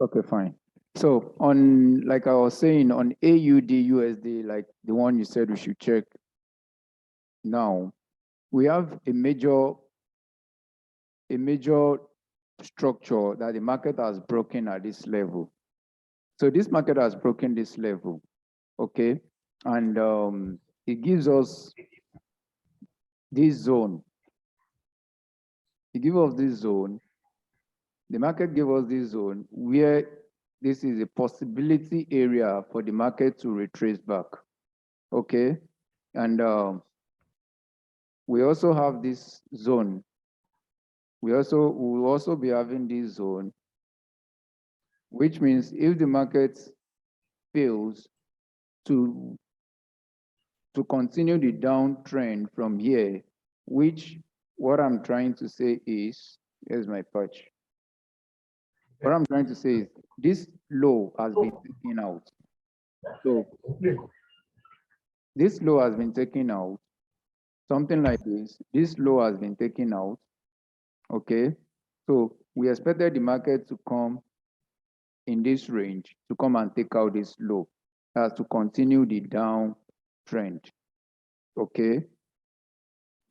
Okay, fine. So on, like I was saying, on AUD USD, like the one you said we should check now, we have a major structure that the market has broken at this level. So this market has broken this level, okay, and it gives us this zone. It gives us this zone. The market gave us this zone where this is a possibility area for the market to retrace back, okay, and we also have this zone. We will also be having this zone, which means if the market fails to continue the downtrend from here, which what I'm trying to say is, here's my patch. What I'm trying to say is this low has been taken out. So this low has been taken out, something like this. This low has been taken out, okay? So we expected the market to come in this range to come and take out this low. That's to continue the downtrend, okay?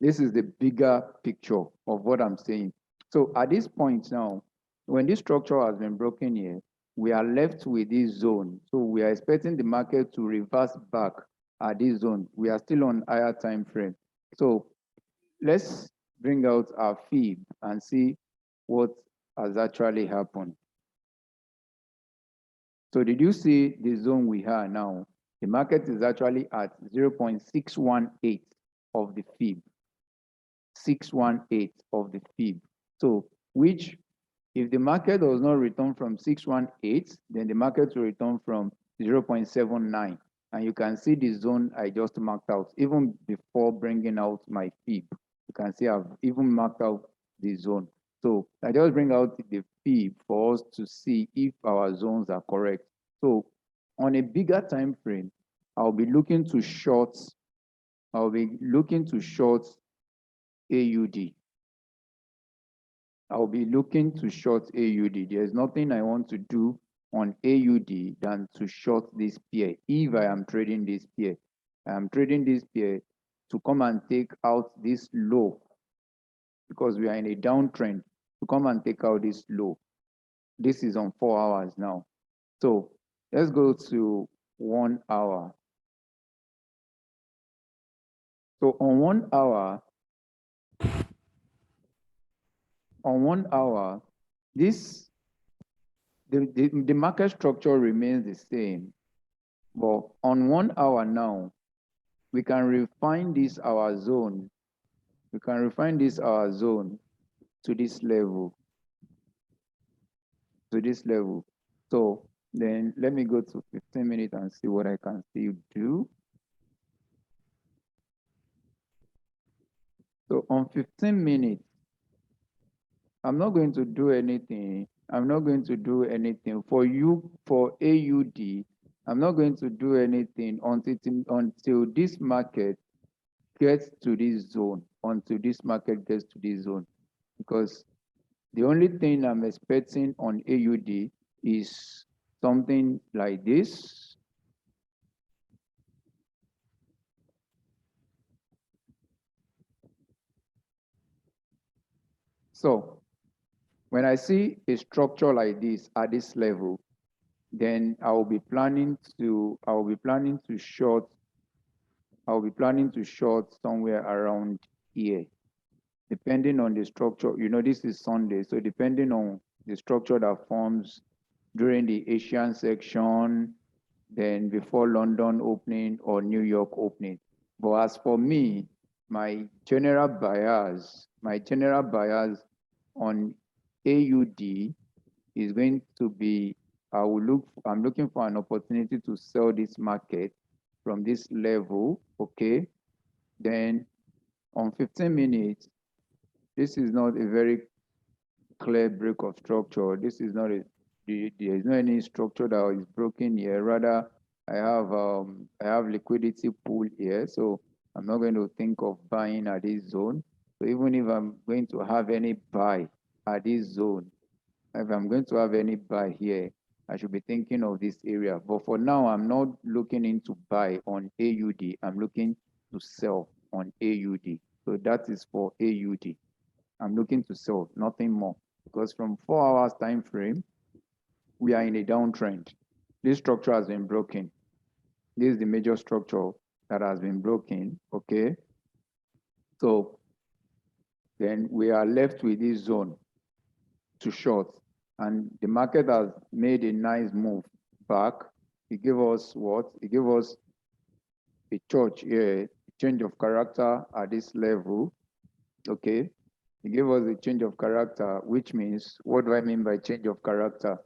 This is the bigger picture of what I'm saying. So at this point now, when this structure has been broken here, we are left with this zone. So we are expecting the market to reverse back at this zone. We are still on higher time frame. So let's bring out our fib and see what has actually happened. So did you see the zone we are now? The market is actually at 0.618 of the fib. 618 of the fib. So which, if the market does not return from 618, then the market will return from 0.79. And you can see the zone I just marked out, even before bringing out my fib. You can see I've even marked out the zone. So I just bring out the fib for us to see if our zones are correct. So on a bigger time frame, I'll be looking to short AUD. I'll be looking to short AUD. There's nothing I want to do on AUD than to short this pair. If I am trading this pair, I am trading this pair to come and take out this low, because we are in a downtrend, to come and take out this low. This is on 4 hours now. So let's go to 1 hour. So on 1 hour, this the market structure remains the same, but on 1 hour now, we can refine this our zone. We can refine this our zone to this level. So then let me go to 15 minutes and see what I can still do. So on 15 minutes, I'm not going to do anything. I'm not going to do anything for you, for AUD. I'm not going to do anything until this market gets to this zone, because the only thing I'm expecting on AUD is something like this. So when I see a structure like this at this level, then I will be planning to short somewhere around here, depending on the structure. This is Sunday, so depending on the structure that forms during the Asian section, then before London opening or New York opening. But as for me, my general bias on AUD is going to be, I'm looking for an opportunity to sell this market from this level, okay? Then on 15 minutes, this is not a very clear break of structure. This is not there is no any structure that is broken here. Rather, I have liquidity pool here, so I'm not going to think of buying at this zone. So even if I'm going to have any buy at this zone, if I'm going to have any buy here, I should be thinking of this area. But for now, I'm not looking into buy on AUD. I'm looking to sell on AUD. So that is for AUD. I'm looking to sell, nothing more. Because from 4 hours time frame, we are in a downtrend. This structure has been broken. This is the major structure that has been broken, okay? So then we are left with this zone to short, and the market has made a nice move back. It gave us what? It gave us a touch here, a change of character at this level, okay? It gave us a change of character, which means, what do I mean by change of character?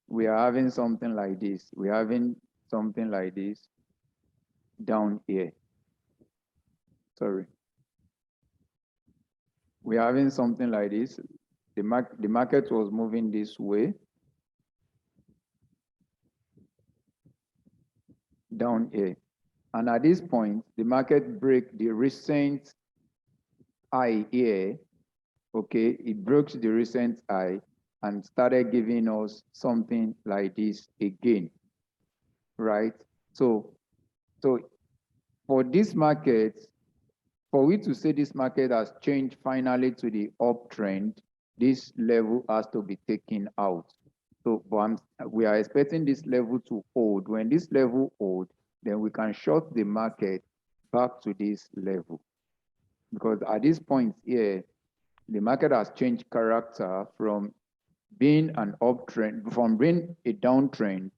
We are having something like this. We're having something like this down here. Sorry. We're having something like this. The market was moving this way, down here. And at this point, the market break the recent high here, okay? It broke the recent high and started giving us something like this again, right? So for this market, for we to say this market has changed finally to the uptrend, this level has to be taken out. So we are expecting this level to hold. When this level holds, then we can short the market back to this level. Because at this point here, the market has changed character from being an uptrend, from being a downtrend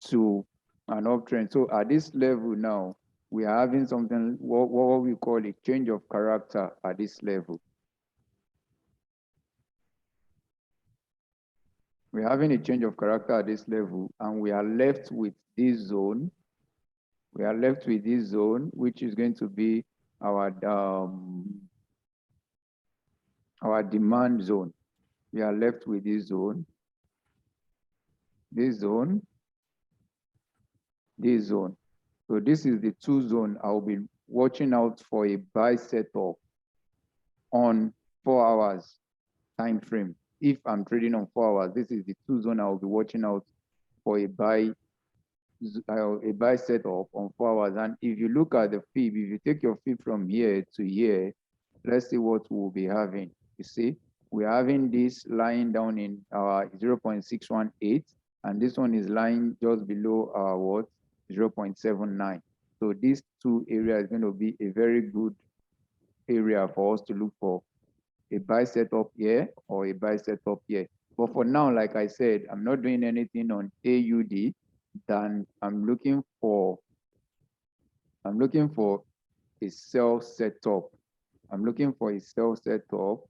to an uptrend. So at this level now, we are having something, what we call a change of character at this level. We're having a change of character at this level, and we are left with this zone. We are left with this zone, which is going to be our demand zone. We are left with this zone, this zone, this zone. So this is the two zone I'll be watching out for a buy setup on 4 hours time frame. If I'm trading on 4 hours, this is the two zone I'll be watching out for a buy setup on 4 hours. And if you look at the fib, if you take your fib from here to here, let's see what we'll be having. You see, we're having this lying down in our 0.618, and this one is lying just below our what? 0.79. So these two areas is going to be a very good area for us to look for a buy setup here or a buy setup here. But for now, like I said, I'm not doing anything on AUD. Then I'm looking for a sell setup. I'm looking for a sell setup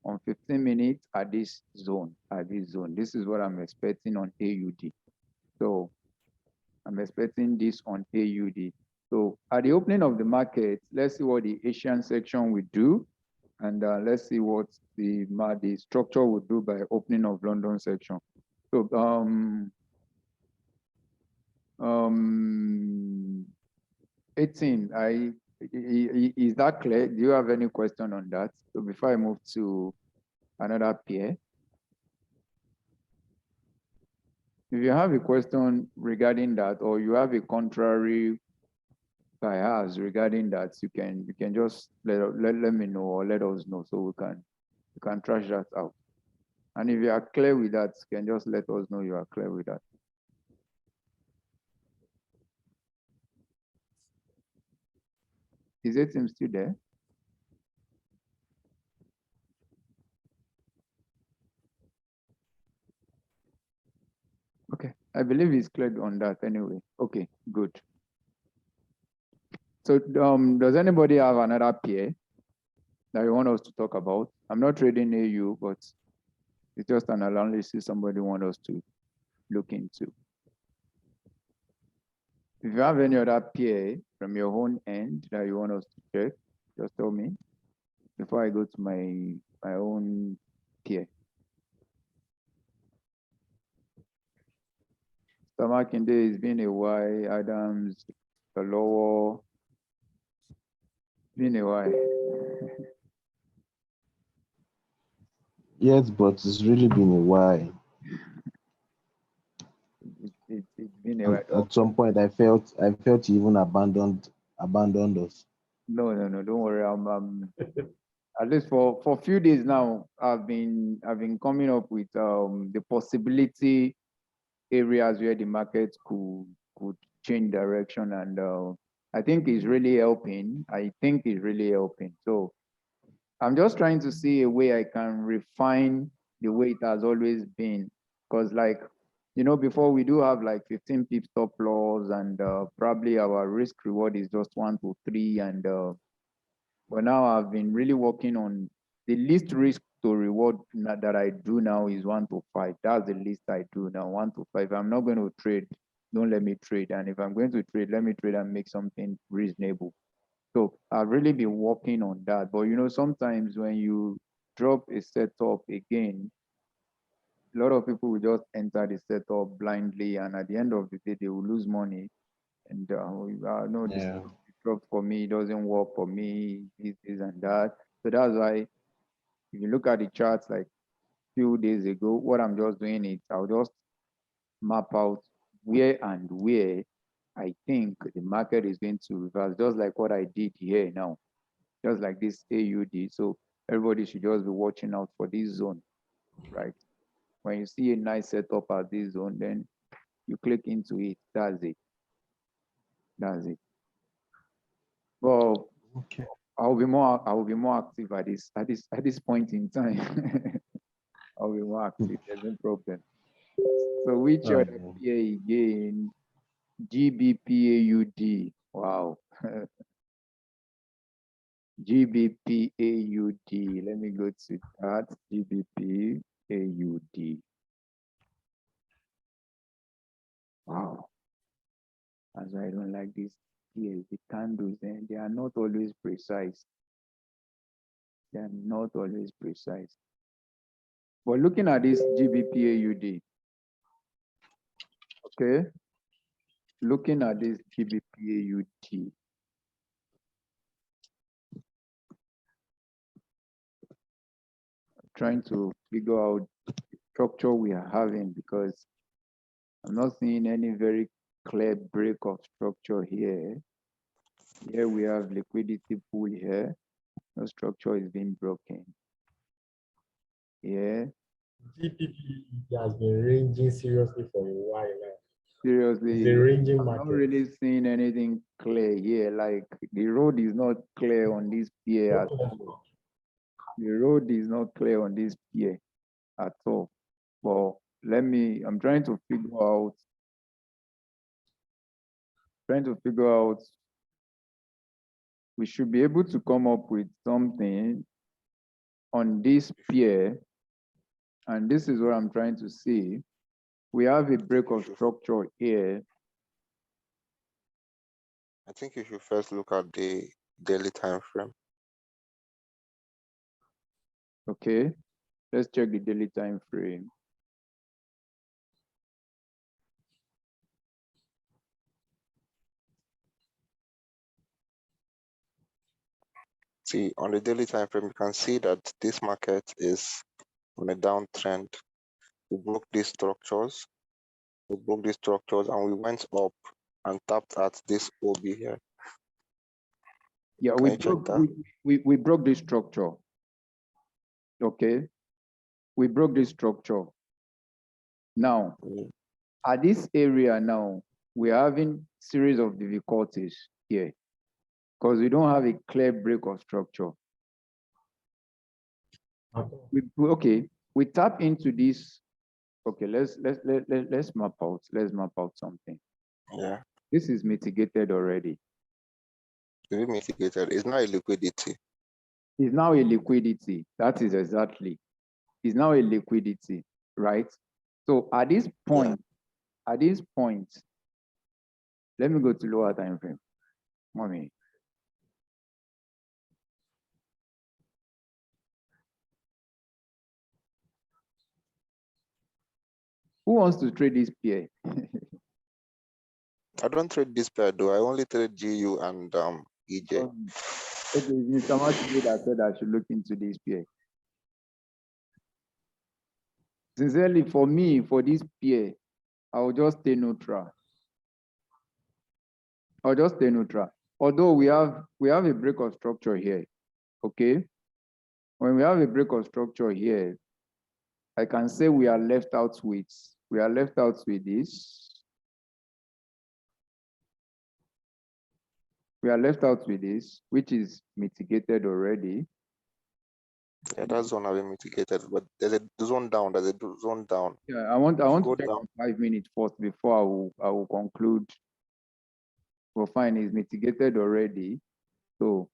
on 15 minutes at this zone. This is what I'm expecting on AUD. So I'm expecting this on AUD. So at the opening of the market, let's see what the Asian section will do. And let's see what the structure will do by opening of London section. So 18, is that clear? Do you have any question on that? So before I move to another pair, if you have a question regarding that, or you have a contrary bias regarding that, you can just let me know, or let us know, so we can trash that out. And if you are clear with that, you can just let us know you are clear with that. Is it still there? Okay, I believe he's cleared on that anyway. Okay, good. So does anybody have another pair that you want us to talk about? I'm not trading AU, but it's just an analysis somebody wants us to look into. If you have any other pair from your own end that you want us to check, just tell me before I go to my own pair. Stamakinde has been a while. Adams, the lower, been a while. Yes, but it's really been a while. It's been a At, while. at some point, I felt you even abandoned us. No, no, no, don't worry. At least for a few days now, I've been coming up with the possibility areas where the market could change direction, and I think it's really helping. I think it's really helping. So I'm just trying to see a way I can refine the way it has always been. Because, like, before we do have like 15 pip stop loss, and probably our risk reward is just 1 to 3. And but now I've been really working on the least risk to reward that I do now is 1 to 5. That's the least I do now, 1 to 5. I'm not going to trade. Don't let me trade. And if I'm going to trade, let me trade and make something reasonable. So I've really been working on that. But sometimes when you drop a setup again, a lot of people will just enter the setup blindly, and at the end of the day, they will lose money. And no, this Yeah. drop for me, it doesn't work for me, this and that. So that's why if you look at the charts like few days ago, what I'm just doing is I'll just map out where and where I think the market is going to reverse, just like what I did here now, just like this AUD. So everybody should just be watching out for this zone, right? When you see a nice setup at this zone, then you click into it. That's it. That's it. Well, Okay. I will be more active at this point in time. I'll be more active. There's no problem. So which Oh, other yeah. PA again? GBPAUD. Wow. GBPAUD. Let me go to that. GBPAUD. Wow. That's why I don't like this. Yes, the candles, and they are not always precise. They are not always precise. But looking at this GBPAUD, okay? Looking at this GBPAUD, trying to figure out the structure we are having, because I'm not seeing any very clear break of structure here. Here we have liquidity pool here. No structure is being broken. Here, GPP has been ranging seriously for a while now. It's a seriously, ranging I'm not market. really seeing anything clear here. Like the road is not clear on this pier at all. The road is not clear on this pier at all. But I'm trying to figure out, we should be able to come up with something on this pier. And this is what I'm trying to see. We have a break of structure here. I think you should first look at the daily time frame. Okay, let's check the daily time frame. See, on the daily time frame, you can see that this market is on a downtrend. We broke these structures. And we went up and tapped at this OB here. Yeah, Can you check that? we broke this structure. Okay, we broke this structure. Now, at this area now, we're having series of difficulties here because we don't have a clear break of structure. We tap into this. Okay, let's map out. Let's map out something. Yeah. This is mitigated already. Is it mitigated? It's not a liquidity. It's now a liquidity. That is exactly. It's now a liquidity, right? So at this point, let me go to lower time frame. Mommy. Who wants to trade this pair? I don't trade this pair though. I only trade GU and EJ. Okay, Mr. Martin that said I should look into this pair. Sincerely, for me, for this pair, I'll just stay neutral. I'll just stay neutral. Although we have a break of structure here, okay? When we have a break of structure here, I can say we are left out with this. We are left out with this, which is mitigated already. Yeah, that zone have been mitigated, but there's a zone down. There's a zone down. Yeah, I want to go check down. on 5 minutes first before I will conclude. Well, fine, it's mitigated already. So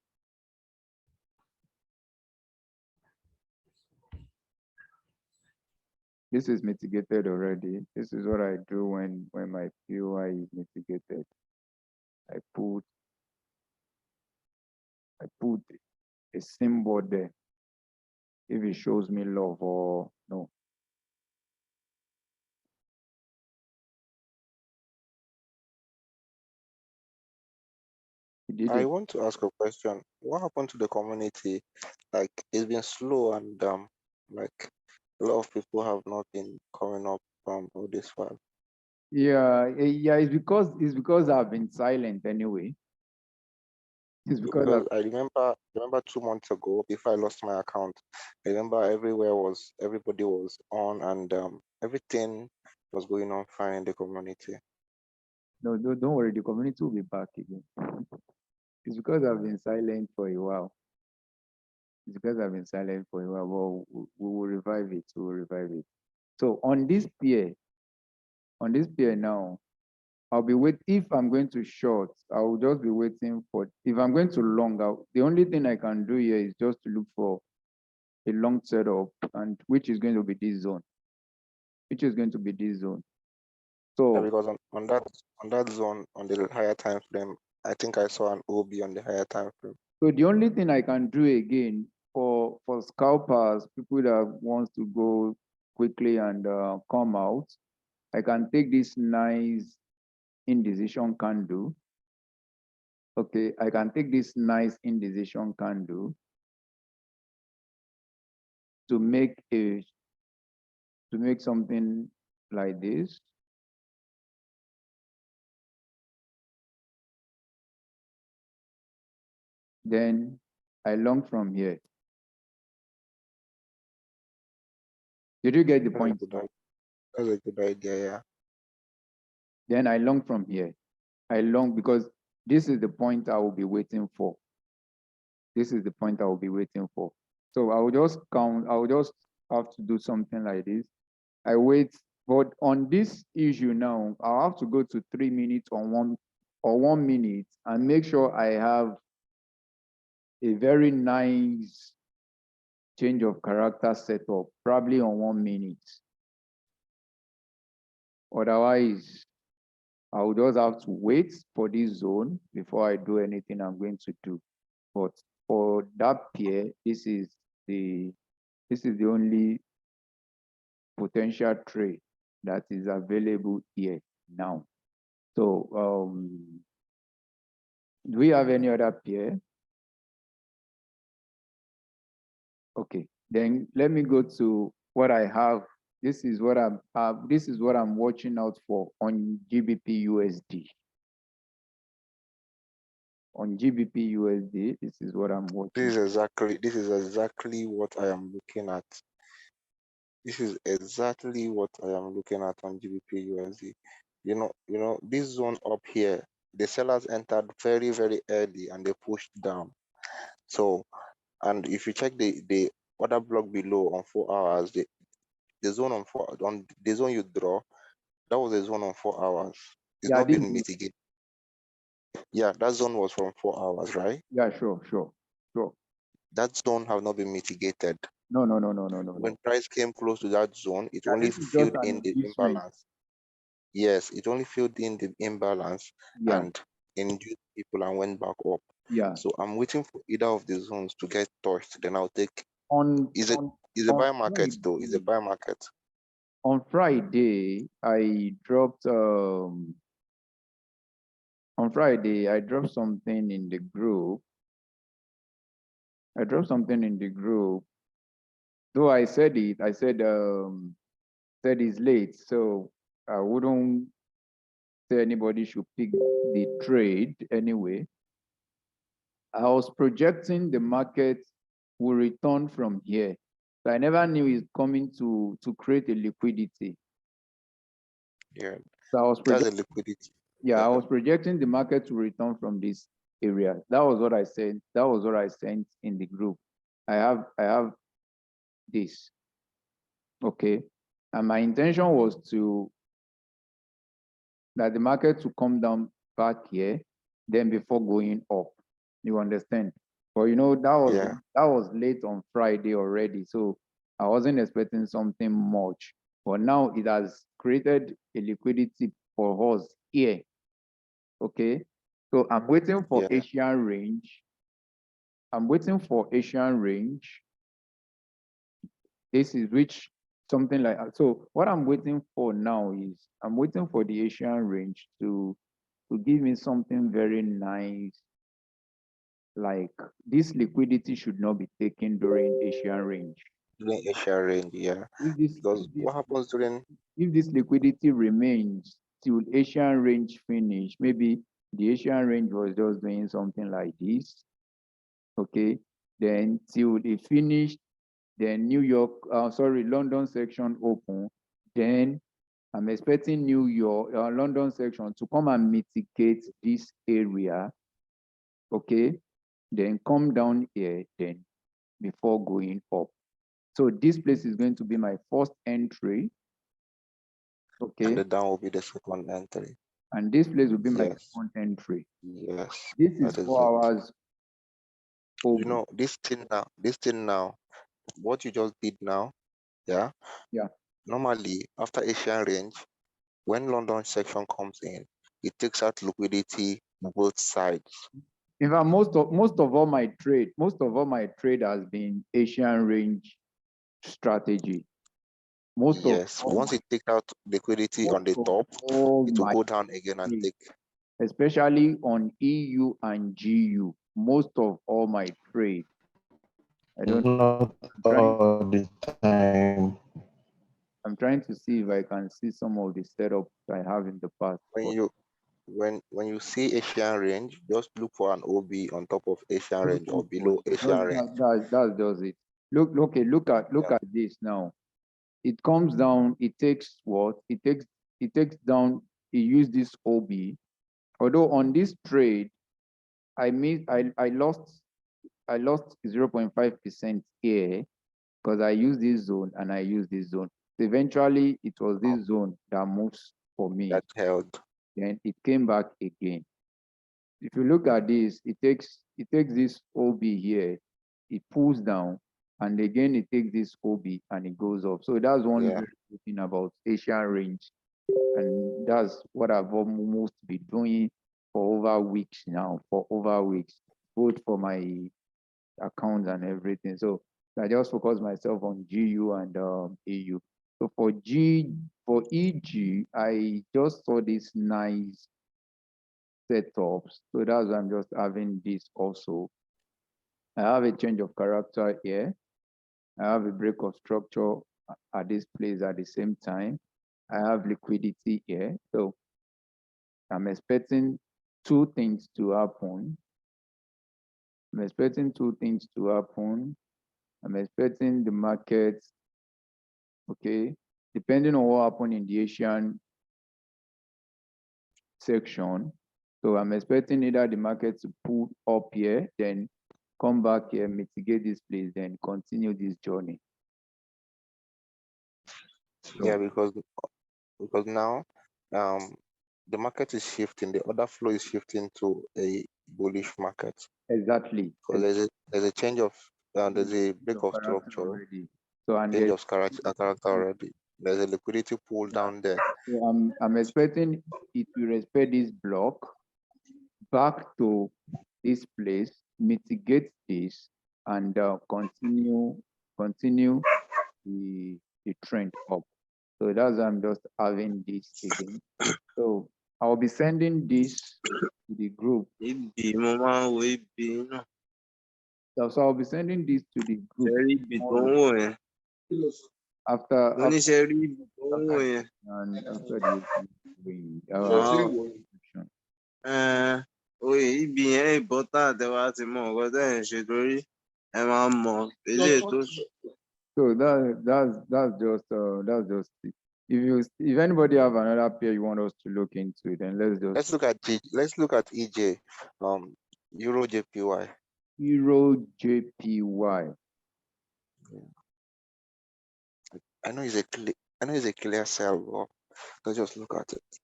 this is mitigated already. This is what I do when my POI is mitigated. I put a symbol there if it shows me love or no. It did I it. want to ask a question. What happened to the community? Like, it's been slow, and like a lot of people have not been coming up all this while. Yeah, it's because I've been silent anyway. It's because Because I remember 2 months ago, before I lost my account, I remember everybody was on, and everything was going on fine in the community. no, don't worry, the community will be back again. It's because I've been silent for a while. It's because I've been silent for a while, but we will revive it. We will revive it. So on this pair now, I'll be wait. If I'm going to short, I will just be waiting for. If I'm going to long out, the only thing I can do here is just to look for a long setup, and which is going to be this zone. Which is going to be this zone. Yeah, So because on that zone, on the higher time frame, I think I saw an OB on the higher time frame. so the only thing I can do again for scalpers, people that wants to go quickly and come out, I can take this nice indecision candle. Okay, I can take this nice indecision candle to make something like this. Then I long from here. Did you get the point? That's a good idea, yeah. Then I long from here. I long because this is the point I will be waiting for. This is the point I will be waiting for. So I will just count, I will just have to do something like this. I wait, but on this issue now, I'll have to go to 3 minutes or 1 minute and make sure I have a very nice change of character setup, probably on 1 minute. Otherwise, I will just have to wait for this zone before I do anything I'm going to do. But for that pair, this is the only potential trade that is available here now. So do we have any other pair? Okay, then let me go to what I have. This is what I'm watching out for on GBP USD. On GBP USD, this is what I'm watching. This is exactly what I am looking at. This is exactly what I am looking at on GBP USD. You know, this zone up here, the sellers entered very, very early and they pushed down. So, and if you check the other block below on 4 hours, the zone on the zone you draw, that was a zone on 4 hours. It's not been mitigated. Yeah, that zone was from 4 hours, right? Yeah, sure. That zone have not been mitigated. No. When price came close to that zone, it only This is just filled an in the inducement. imbalance. Yes, it only filled in the imbalance and induced people and went back up. Yeah. So I'm waiting for either of the zones to get touched. Then I'll take. Is a buy market though? Is a buy market. On Friday, I dropped something in the group. Though I said said it's late, so I wouldn't say anybody should pick the trade anyway. I was projecting the market will return from here. So I never knew it's coming to create a liquidity. Yeah, So I was that's a projecting, liquidity. I was projecting the market to return from this area. That was what I said. That was what I sent in the group. I have this. Okay. And my intention was that the market to come down back here, then before going up. You understand? But you know, that was late on Friday already. So I wasn't expecting something much. But now it has created a liquidity for us here. Okay. So I'm waiting for Asian range. I'm waiting for Asian range. This is which something like so. What I'm waiting for now is I'm waiting for the Asian range to give me something very nice. Like this liquidity should not be taken during Asian range. During Asian range, yeah. Because what happens during if this liquidity remains till Asian range finish, maybe the Asian range was just doing something like this. Okay, then till they finish, then London section open, then I'm expecting London section to come and mitigate this area, okay? Then come down here, then before going up. So this place is going to be my first entry, okay? And the down will be the second entry. And this place will be my second entry. Yes. This is 4 hours. You know, this thing now, what you just did now, yeah? Yeah. Normally, after Asian range, when London section comes in, it takes out liquidity on both sides. In fact, most of all my trade has been Asian range strategy. Once it takes out liquidity on the top, it will go down again and take. Especially on EU and GU, most of all my trade. I don't not all the time. I'm trying to see if I can see some of the setups I have in the past. When you see Asian range, just look for an OB on top of Asian range or below Asian range. That does it. Look at this now. It comes down, it takes what? It takes down, it use this OB. Although on this trade, I lost 0.5% here because I use this zone and I use this zone. So eventually, it was this zone that moves for me. That held. Then it came back again. If you look at this, it takes this OB here, it pulls down, and again it takes this OB and it goes up. So that's one very good thing about Asian range, and that's what I've almost been doing for over weeks now. Both for my accounts and everything. So I just focus myself on GU and AU. So for EG, I just saw this nice setups. So that's why I'm just having this also. I have a change of character here. I have a break of structure at this place at the same time. I have liquidity here. So I'm expecting two things to happen. I'm expecting the market, okay, depending on what happened in the Asian section. So I'm expecting either the market to pull up here, then come back here, mitigate this place, then continue this journey. Yeah, because now the market is shifting, the order flow is shifting to a bullish market. Exactly. Because there's a change of there's a break of structure already. So and change of character already. There's a liquidity pull down there. So I'm expecting it to respect this block back to this place, mitigate this, and continue the trend up. So that's why I'm just having this again. So I'll be sending this to the group. So I'll be sending this to the group. after Oníṣẹ́ rí owó yẹn. and after the we Oyè ibi yẹn important ẹ wá ti mọ nǹkan tẹ́ ẹ̀ ń ṣe torí ẹ máa mọ eléyìí tó so that's just it. If anybody have another pair you want us to look into, then Let's look at EJ, Euro JPY. Euro JPY. I know it's a clear sell, but let's just look at it.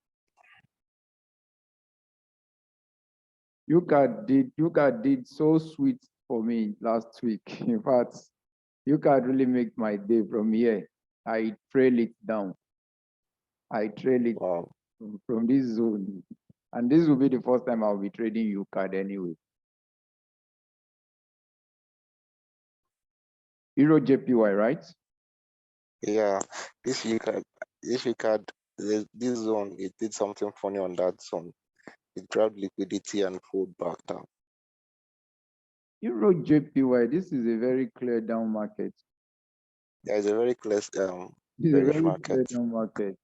UCAD did so sweet for me last week. In fact, UCAD really make my day from here. I trail it down. I trail it Wow. from this zone. And this will be the first time I'll be trading UCAD anyway. Euro JPY, right? Yeah, this UCAD, this zone, it did something funny on that zone. It grabbed liquidity and pulled back down. Euro JPY, this is a very clear down market. Yeah, it's a very clear It's a bearish very market. clear down market.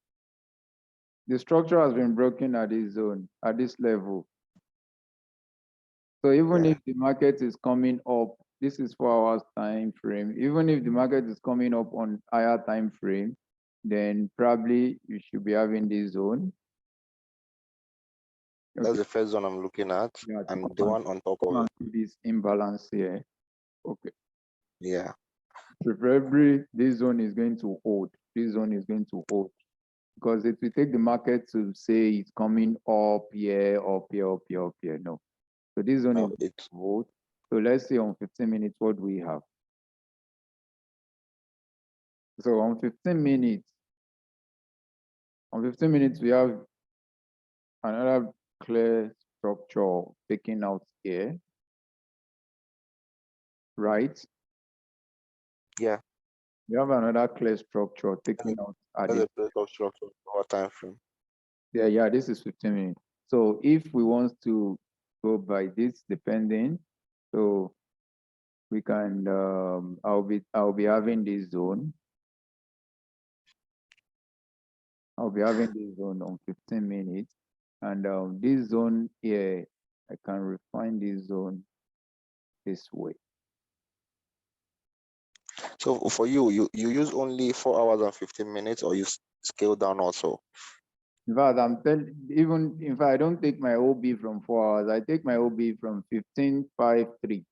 The structure has been broken at this zone, at this level. So even if the market is coming up, this is 4 hours time frame. Even if the market is coming up on higher time frame, then probably you should be having this zone. That's the first zone I'm looking at, Yeah, and the one on top of it. This imbalance here. Okay. Yeah. Preferably, this zone is going to hold. This zone is going to hold. Because it will take the market to say it's coming up here, up here, up here, up here. No. So this zone is going to hold. So let's say on 15 minutes, what do we have? So on 15 minutes, we have another clear structure taken out here, right? Yeah. We have another clear structure taken out at That's it. a breakout structure over time frame. Yeah, this is 15 minutes. So if we want to go by this, depending, so we can, I'll be having this zone. I'll be having this zone on 15 minutes. And this zone here, I can refine this zone this way. So for you use only 4 hours and 15 minutes, or you scale down also? In fact, I don't take my OB from 4 hours. I take my OB from 15.53.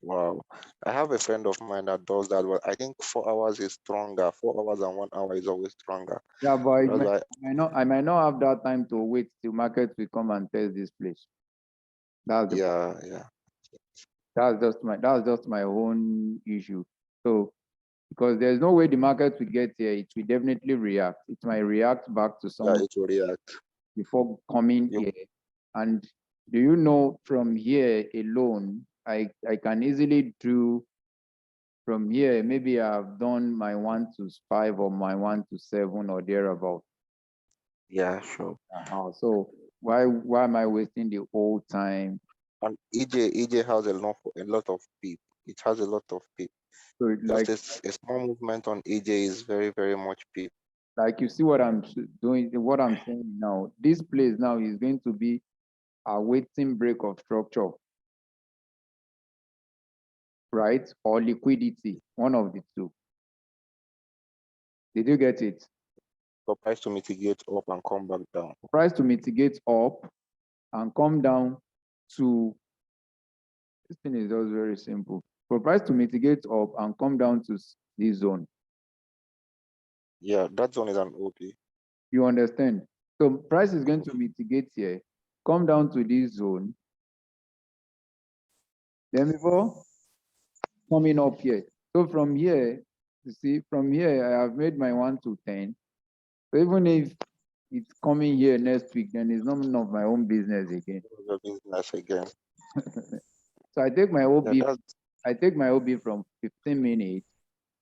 Wow. I have a friend of mine that does that, but I think 4 hours is stronger. 4 hours and 1 hour is always stronger. Yeah, but I might not have that time to wait till market will come and test this place. That's the yeah. That's just my own issue. So because there's no way the market will get here, it will definitely react. It might react back to some it will react before coming here. And do you know, from here alone, I can easily do from here, maybe I've done my 1 to 5 or my 1 to 7 or thereabout. Yeah, sure. So why am I wasting the whole time? And EJ has a lot of peep. It has a lot of peep. So like a small movement on EJ is very, very much peep. Like you see what I'm doing, what I'm saying now. This place now is going to be a waiting break of structure, right? Or liquidity, one of the two. Did you get it? For price to mitigate up and come back down. Price to mitigate up and come down to, this thing is just very simple. For price to mitigate up and come down to this zone. Yeah, that zone is an OP. You understand? So price is going to mitigate here, come down to this zone, then before coming up here. So from here, you see, from here, I have made my 1 to 10. So even if it's coming here next week, then it's not none of my own business again. Your business again. So I take my OB, Yeah, from 15 minutes,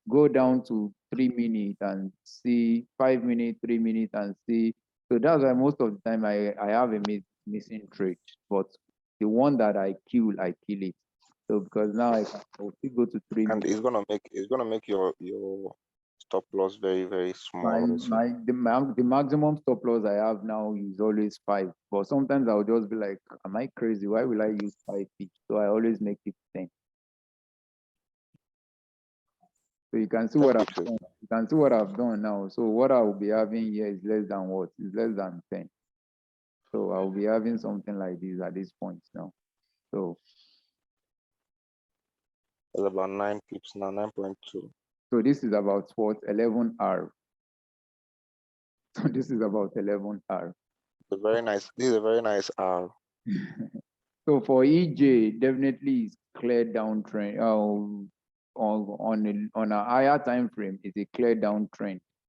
go down to 3 minutes and see 5 minutes, 3 minutes and see. So that's why most of the time I have a missing trade, but the one that I kill it. So because now I will still go to 3 And minutes. it's gonna make your stop loss very, very small also. The maximum stop loss I have now is always 5. But sometimes I'll just be like, am I crazy? Why will I use 5 each? So I always make it 10. So you can see 10 what I've pips is- done. You can see what I've done now. So what I will be having here is less than what? Is less than 10. So I'll be having something like this at this point now. So is about 9 pips now, 9.2. so this is about what? 11R. So this is about 11R. It's a very nice. This is a very nice R. So for EJ, definitely is clear downtrend. On a higher time frame, it's a clear downtrend.